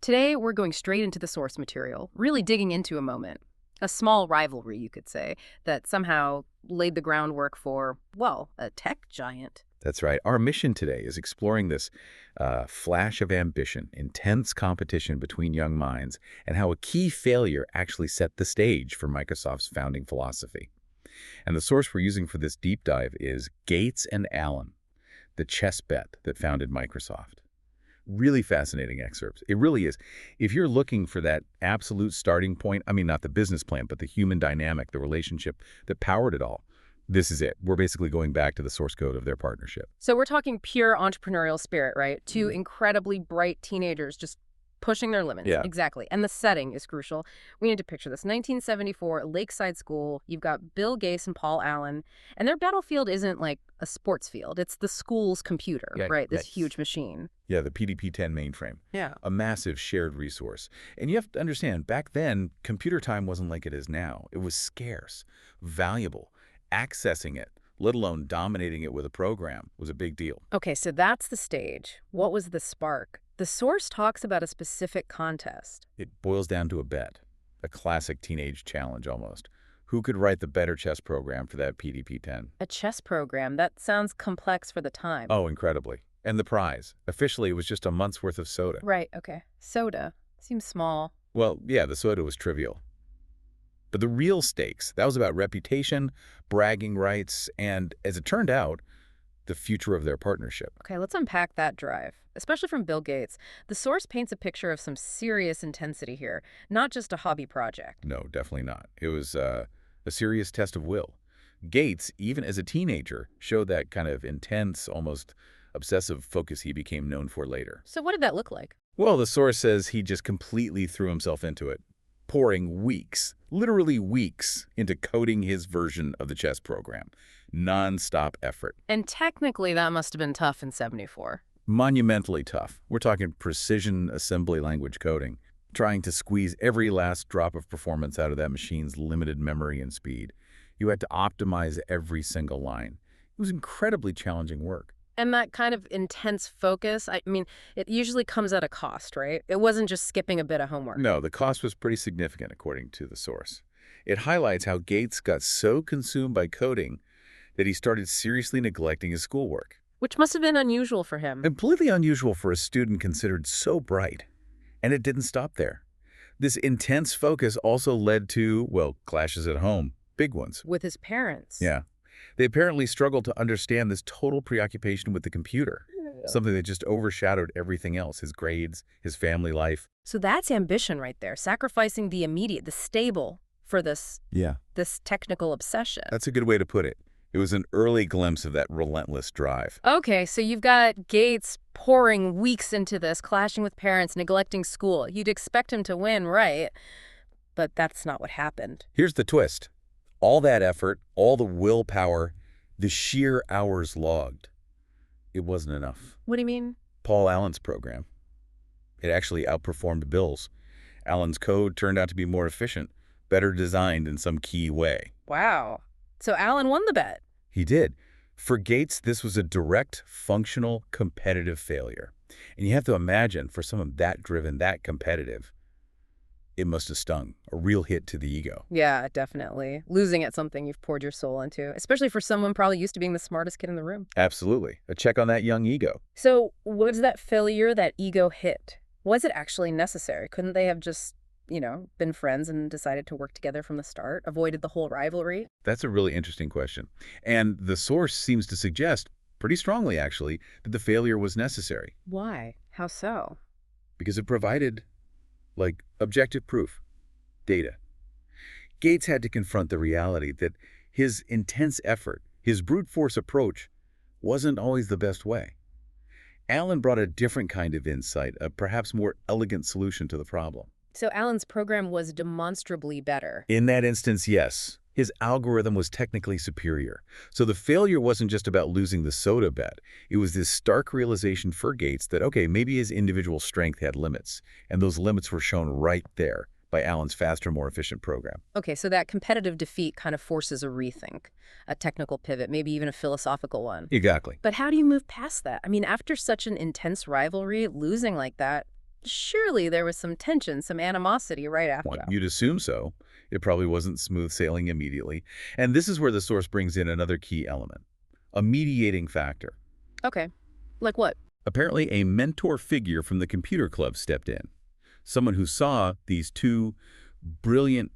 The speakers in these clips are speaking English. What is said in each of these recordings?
Today, we're going straight into the source material, really digging into a moment. A small rivalry, you could say, that somehow laid the groundwork for, well, a tech giant. That's right. Our mission today is exploring this flash of ambition, intense competition between young minds, and how a key failure actually set the stage for Microsoft's founding philosophy. And the source we're using for this deep dive is Gates and Allen, the chess bet that founded Microsoft. Really fascinating excerpts. It really is. If you're looking for that absolute starting point, I mean, not the business plan, but the human dynamic, the relationship that powered it all, this is it. We're basically going back to the source code of their partnership. So we're talking pure entrepreneurial spirit, right? Two incredibly bright teenagers just pushing their limits. Yeah. Exactly. And the setting is crucial. We need to picture this. 1974, Lakeside School. You've got Bill Gates and Paul Allen. And their battlefield isn't like a sports field. It's the school's computer, Yeah, right? This yes. huge machine. Yeah, the PDP-10 mainframe. Yeah. A massive shared resource. And you have to understand, back then, computer time wasn't like it is now. It was scarce, valuable. Accessing it, let alone dominating it with a program, was a big deal. Okay, so that's the stage. What was the spark? The source talks about a specific contest. It boils down to a bet, a classic teenage challenge almost. Who could write the better chess program for that PDP-10? A chess program. That sounds complex for the time. Oh, incredibly. And the prize. Officially, it was just a month's worth of soda. Right, okay. Soda. Seems small. Well, yeah, the soda was trivial. But the real stakes, that was about reputation, bragging rights, and, as it turned out, the future of their partnership. Okay, let's unpack that drive, especially from Bill Gates. The source paints a picture of some serious intensity here, not just a hobby project. No, definitely not. It was a serious test of will. Gates, even as a teenager, showed that kind of intense, almost obsessive focus he became known for later. So what did that look like? Well, the source says he just completely threw himself into it, pouring weeks, literally weeks, into coding his version of the chess program. Non-stop effort. And technically, that must have been tough in 74. Monumentally tough. We're talking precision assembly language coding, trying to squeeze every last drop of performance out of that machine's limited memory and speed. You had to optimize every single line. It was incredibly challenging work. And that kind of intense focus, I mean, it usually comes at a cost, right? It wasn't just skipping a bit of homework. No, the cost was pretty significant, according to the source. It highlights how Gates got so consumed by coding that he started seriously neglecting his schoolwork. Which must have been unusual for him. Completely unusual for a student considered so bright. And it didn't stop there. This intense focus also led to, well, clashes at home. Big ones. With his parents. Yeah. They apparently struggled to understand this total preoccupation with the computer, something that just overshadowed everything else, his grades, his family life. So that's ambition right there, sacrificing the immediate, the stable, for this technical obsession. That's a good way to put it. It was an early glimpse of that relentless drive. Okay, so you've got Gates pouring weeks into this, clashing with parents, neglecting school. You'd expect him to win, right? But that's not what happened. Here's the twist. All that effort, all the willpower, the sheer hours logged, it wasn't enough. What do you mean? Paul Allen's program. It actually outperformed Bill's. Allen's code turned out to be more efficient, better designed in some key way. Wow. So Allen won the bet. He did. For Gates, this was a direct, functional, competitive failure. And you have to imagine, for someone that driven, that competitive, it must have stung, a real hit to the ego. Yeah, definitely. Losing at something you've poured your soul into, especially for someone probably used to being the smartest kid in the room. Absolutely. A check on that young ego. So was that failure, that ego hit? Was it actually necessary? Couldn't they have just, been friends and decided to work together from the start, avoided the whole rivalry? That's a really interesting question. And the source seems to suggest, pretty strongly actually, that the failure was necessary. Why? How so? Because it provided, objective proof, data. Gates had to confront the reality that his intense effort, his brute force approach, wasn't always the best way. Allen brought a different kind of insight, a perhaps more elegant solution to the problem. So Allen's program was demonstrably better. In that instance, yes. His algorithm was technically superior. So the failure wasn't just about losing the soda bet. It was this stark realization for Gates that, okay, maybe his individual strength had limits, and those limits were shown right there by Allen's faster, more efficient program. Okay, so that competitive defeat kind of forces a rethink, a technical pivot, maybe even a philosophical one. Exactly. But how do you move past that? I mean, after such an intense rivalry, losing like that, Surely there was some tension, some animosity right Well, after. you'd assume so. It probably wasn't smooth sailing immediately. And this is where the source brings in another key element, a mediating factor. Okay. Like what? Apparently, a mentor figure from the computer club stepped in, someone who saw these two brilliant,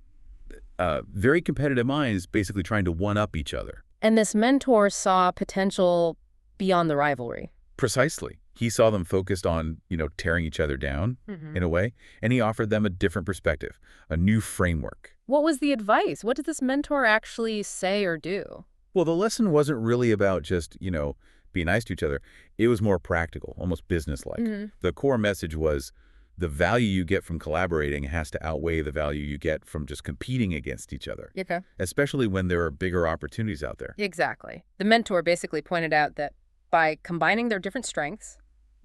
very competitive minds basically trying to one-up each other. And this mentor saw potential beyond the rivalry. Precisely. He saw them focused on, tearing each other down, Hmm. in a way, and he offered them a different perspective, a new framework. What was the advice? What did this mentor actually say or do? Well, the lesson wasn't really about just, be nice to each other. It was more practical, almost businesslike. Hmm. The core message was the value you get from collaborating has to outweigh the value you get from just competing against each other, Okay. especially when there are bigger opportunities out there. Exactly. The mentor basically pointed out that by combining their different strengths,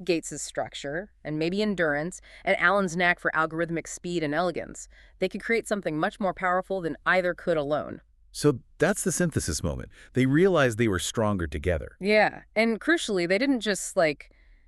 Gates's structure, and maybe endurance, and Allen's knack for algorithmic speed and elegance, they could create something much more powerful than either could alone. So that's the synthesis moment. They realized they were stronger together. Yeah, and crucially, they didn't just,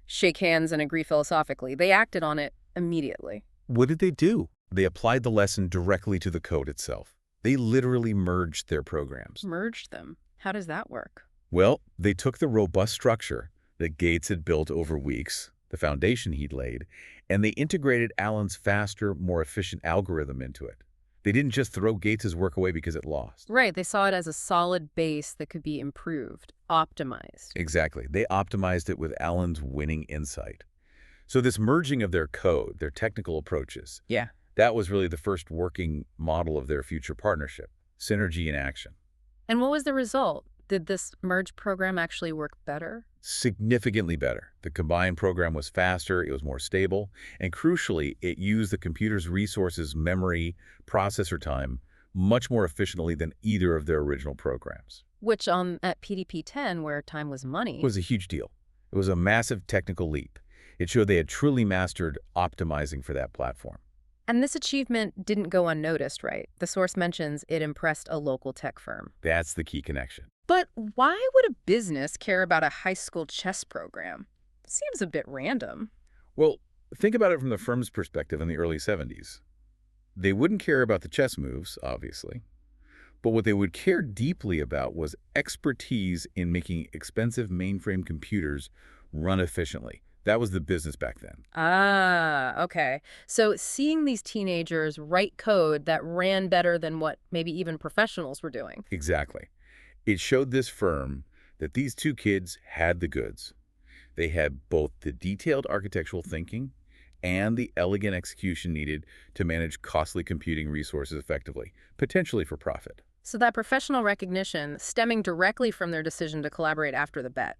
shake hands and agree philosophically. They acted on it immediately. What did they do? They applied the lesson directly to the code itself. They literally merged their programs. Merged them. How does that work? Well, they took the robust structure that Gates had built over weeks, the foundation he'd laid, and they integrated Allen's faster, more efficient algorithm into it. They didn't just throw Gates's work away because it lost. Right, they saw it as a solid base that could be improved, optimized. Exactly. They optimized it with Allen's winning insight. So this merging of their code, their technical approaches, Yeah. that was really the first working model of their future partnership, synergy in action. And what was the result? Did this merge program actually work better? Significantly better. The combined program was faster, it was more stable, and crucially, it used the computer's resources, memory, processor time much more efficiently than either of their original programs. Which at PDP-10, where time was money. It was a huge deal. It was a massive technical leap. It showed they had truly mastered optimizing for that platform. And this achievement didn't go unnoticed, right? The source mentions it impressed a local tech firm. That's the key connection. But why would a business care about a high school chess program? Seems a bit random. Well, think about it from the firm's perspective in the early 70s. They wouldn't care about the chess moves, obviously, but what they would care deeply about was expertise in making expensive mainframe computers run efficiently. That was the business back then. Ah, okay. So seeing these teenagers write code that ran better than what maybe even professionals were doing. Exactly. It showed this firm that these two kids had the goods. They had both the detailed architectural thinking and the elegant execution needed to manage costly computing resources effectively, potentially for profit. So that professional recognition stemming directly from their decision to collaborate after the bet,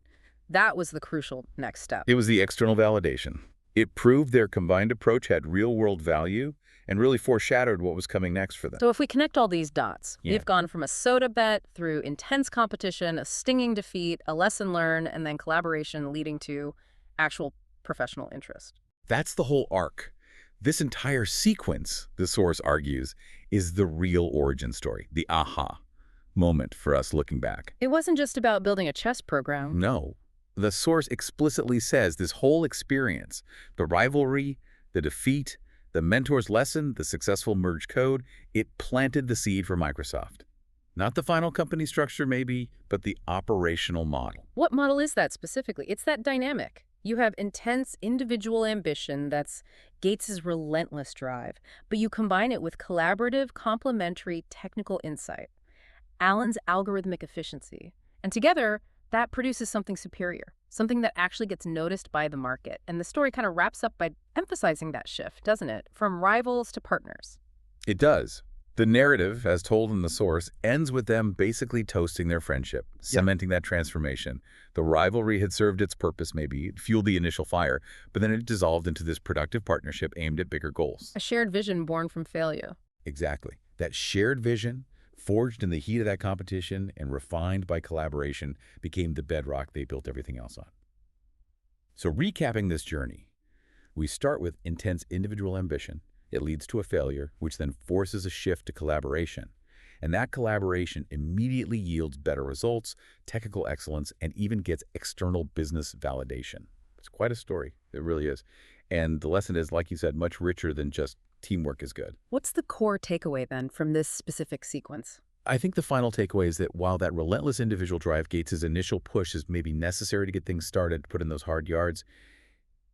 that was the crucial next step. It was the external validation. It proved their combined approach had real-world value and really foreshadowed what was coming next for them. So if we connect all these dots, Yeah. we've gone from a soda bet through intense competition, a stinging defeat, a lesson learned, and then collaboration leading to actual professional interest. That's the whole arc. This entire sequence, the source argues, is the real origin story, the aha moment for us looking back. It wasn't just about building a chess program. No. The source explicitly says this whole experience, the rivalry, the defeat, the mentor's lesson, the successful merge code, it planted the seed for Microsoft. Not the final company structure maybe, but the operational model. What model is that specifically? It's that dynamic. You have intense individual ambition that's Gates's relentless drive, but you combine it with collaborative, complementary technical insight, Allen's algorithmic efficiency, and together, that produces something superior, something that actually gets noticed by the market. And the story kind of wraps up by emphasizing that shift, doesn't it? From rivals to partners. It does. The narrative, as told in the source, ends with them basically toasting their friendship, cementing that transformation. The rivalry had served its purpose maybe, it fueled the initial fire, but then it dissolved into this productive partnership aimed at bigger goals. A shared vision born from failure. Exactly. That shared vision, forged in the heat of that competition and refined by collaboration, became the bedrock they built everything else on. So recapping this journey, we start with intense individual ambition. It leads to a failure, which then forces a shift to collaboration. And that collaboration immediately yields better results, technical excellence, and even gets external business validation. It's quite a story. It really is. And the lesson is, like you said, much richer than just teamwork is good. What's the core takeaway then from this specific sequence? I think the final takeaway is that while that relentless individual drive Gates's initial push is maybe necessary to get things started, put in those hard yards,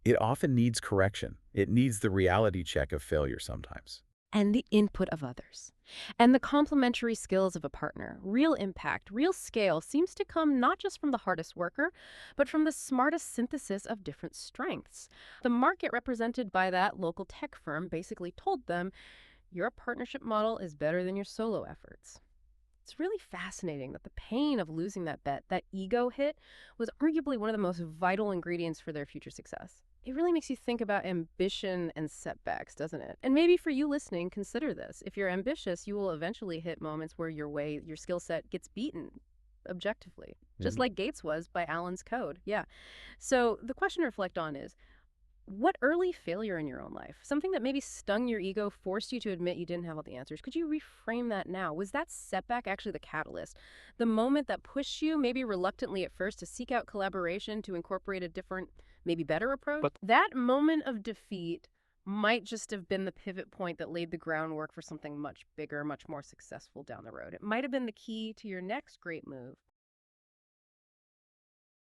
it often needs correction. It needs the reality check of failure sometimes. And the input of others. And the complementary skills of a partner. Real impact, real scale seems to come not just from the hardest worker, but from the smartest synthesis of different strengths. The market represented by that local tech firm basically told them, your partnership model is better than your solo efforts. It's really fascinating that the pain of losing that bet, that ego hit, was arguably one of the most vital ingredients for their future success. It really makes you think about ambition and setbacks, doesn't it? And maybe for you listening, consider this. If you're ambitious, you will eventually hit moments where your skill set gets beaten objectively, just Mhm. like Gates was by Allen's code. Yeah. So the question to reflect on is, what early failure in your own life, something that maybe stung your ego, forced you to admit you didn't have all the answers, could you reframe that now? Was that setback actually the catalyst? The moment that pushed you, maybe reluctantly at first, to seek out collaboration, to incorporate a different, maybe better approach? But that moment of defeat might just have been the pivot point that laid the groundwork for something much bigger, much more successful down the road. It might have been the key to your next great move.